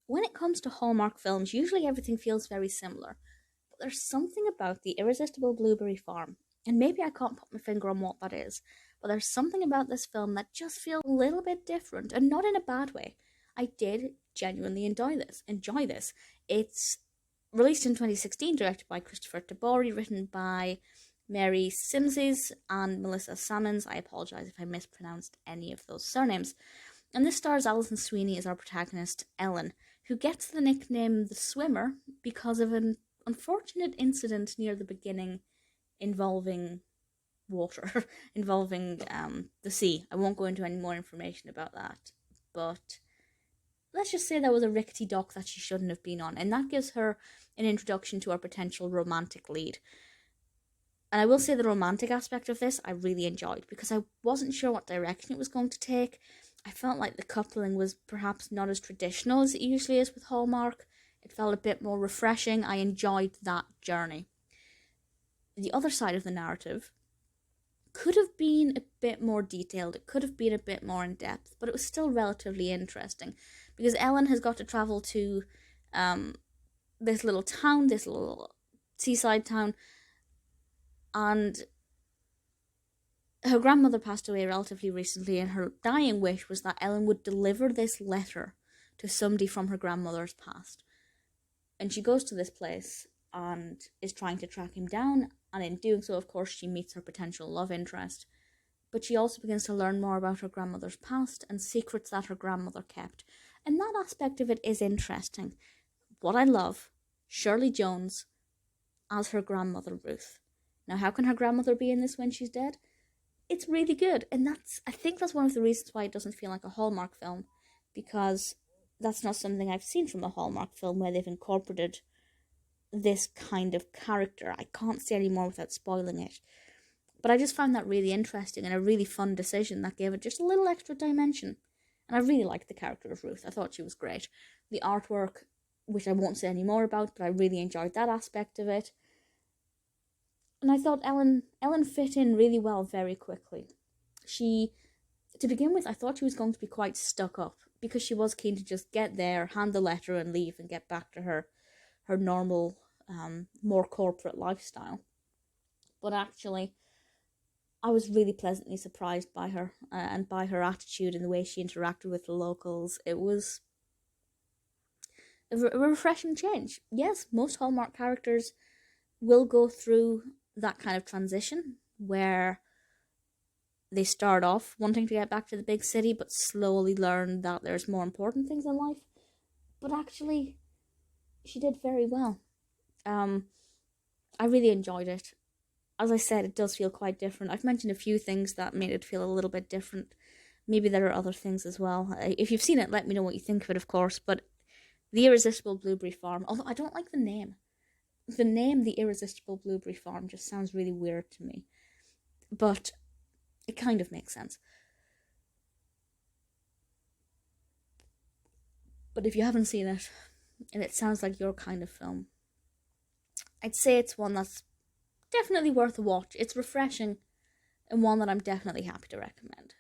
when it comes to Hallmark films, usually everything feels very similar. But there's something about the Irresistible Blueberry Farm, and maybe I can't put my finger on what that is, but there's something about this film that just feels a little bit different, and not in a bad way. I did genuinely enjoy this. It's released in 2016, directed by Kristoffer Tabori, written by Mary Simses and Melissa Salmons. I apologise if I mispronounced any of those surnames. And this stars Alison Sweeney as our protagonist, Ellen, who gets the nickname The Swimmer because of an unfortunate incident near the beginning involving water, involving the sea. I won't go into any more information about that, but let's just say there was a rickety dock that she shouldn't have been on, and that gives her an introduction to our potential romantic lead. And I will say the romantic aspect of this I really enjoyed, because I wasn't sure what direction it was going to take. I felt like the coupling was perhaps not as traditional as it usually is with Hallmark. It felt a bit more refreshing. I enjoyed that journey. The other side of the narrative could have been a bit more detailed. It could have been a bit more in depth, but it was still relatively interesting, because Ellen has got to travel to this little town, this little seaside town, and her grandmother passed away relatively recently, and her dying wish was that Ellen would deliver this letter to somebody from her grandmother's past. And she goes to this place and is trying to track him down, and in doing so, of course, she meets her potential love interest. But she also begins to learn more about her grandmother's past and secrets that her grandmother kept. And that aspect of it is interesting. What I love, Shirley Jones as her grandmother, Ruth. Now, how can her grandmother be in this when she's dead? It's really good, and I think that's one of the reasons why it doesn't feel like a Hallmark film, because that's not something I've seen from a Hallmark film where they've incorporated this kind of character. I can't say any more without spoiling it, but I just found that really interesting and a really fun decision that gave it just a little extra dimension. And I really liked the character of Ruth. I thought she was great. The artwork, which I won't say any more about, but I really enjoyed that aspect of it. And I thought Ellen fit in really well very quickly. To begin with, I thought she was going to be quite stuck up, because she was keen to just get there, hand the letter and leave and get back to her normal, more corporate lifestyle. But actually, I was really pleasantly surprised by her and by her attitude and the way she interacted with the locals. It was a refreshing change. Yes, most Hallmark characters will go through that kind of transition where they start off wanting to get back to the big city but slowly learn that there's more important things in life. But actually, she did very well. I really enjoyed it. As I said, it does feel quite different. I've mentioned a few things that made it feel a little bit different. Maybe there are other things as well. If you've seen it, let me know what you think of it, of course. But The Irresistible Blueberry Farm, although I don't like the name. The name The Irresistible Blueberry Farm just sounds really weird to me. But it kind of makes sense. But if you haven't seen it, and it sounds like your kind of film, I'd say it's one that's definitely worth a watch. It's refreshing, and one that I'm definitely happy to recommend.